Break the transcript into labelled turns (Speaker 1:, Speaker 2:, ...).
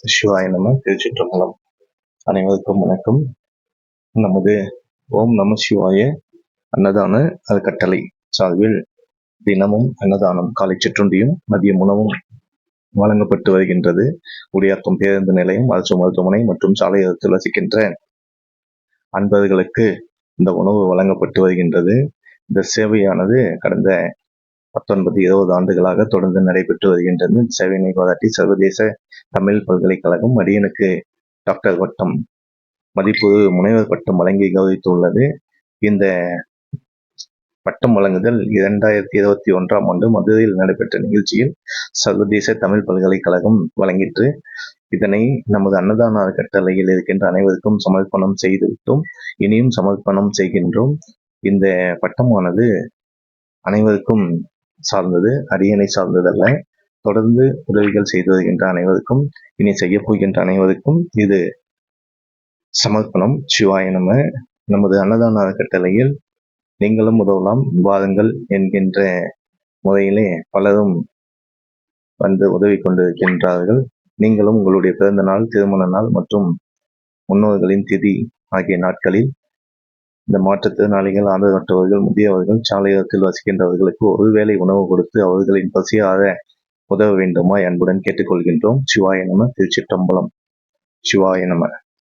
Speaker 1: சிவாய நம. திருச்சிற்றம்பலம். அனைவருக்கும் வணக்கம். நமது ஓம் நம சிவாய அன்னதான அறக்கட்டளை சார்பில் தினமும் அன்னதானம், காலை சிற்றுண்டியும் மதியம் உணவும் வழங்கப்பட்டு வருகின்றது. குடியாத்தம் பேருந்து நிலையம், அரசு மருத்துவமனை மற்றும் சாலையோரத்தில் வசிக்கின்ற அன்பர்களுக்கு இந்த உணவு வழங்கப்பட்டு வருகின்றது. இந்த சேவையானது கடந்த 19-20 ஆண்டுகளாக தொடர்ந்து நடைபெற்று வருகின்றது. சேவையினை பாராட்டி சர்வதேச தமிழ் பல்கலைக்கழகம் அடியனுக்கு டாக்டர் பட்டம், மதிப்பு முனைவர் பட்டம் வழங்கி கௌரவித்துள்ளது. இந்த பட்டம் வழங்குதல் 2021ஆம் ஆண்டு மதுரையில் நடைபெற்ற நிகழ்ச்சியில் சர்வதேச தமிழ் பல்கலைக்கழகம் வழங்கிற்று. இதனை நமது அன்னதான அறக்கட்டளையில் இருக்கின்ற அனைவருக்கும் சமர்ப்பணம் செய்துவிட்டோம். இனியும் சமர்ப்பணம் செய்கின்றோம். இந்த பட்டமானது அனைவருக்கும் சார்ந்தது, அடியனை சார்ந்ததல்ல. தொடர்ந்து உதவிகள் செய்து வருகின்ற அனைவருக்கும், இனி செய்ய போகின்ற அனைவருக்கும் இது சமர்ப்பணம். சிவாய நம. நமது அன்னதான அறக்கட்டளையில் நீங்களும் உதவலாம், வாருங்கள் என்கின்ற முறையிலே பலரும் வந்து உதவி கொண்டிருக்கின்றார்கள். நீங்களும் உங்களுடைய பிறந்த நாள், திருமண நாள் மற்றும் முன்னோர்களின் திதி ஆகிய நாட்களில் இந்த மாற்றுத்திறனாளிகள், ஆதரவற்றவர்கள், முதியவர்கள், சாலையோரத்தில் வசிக்கின்றவர்களுக்கு ஒருவேளை உணவு கொடுத்து அவர்களின் பசியார உதவ வேண்டுமாய் அன்புடன் கேட்டுக்கொள்கின்றோம். சிவாய நம. திருச்சிற்றம்பலம். சிவாய நம.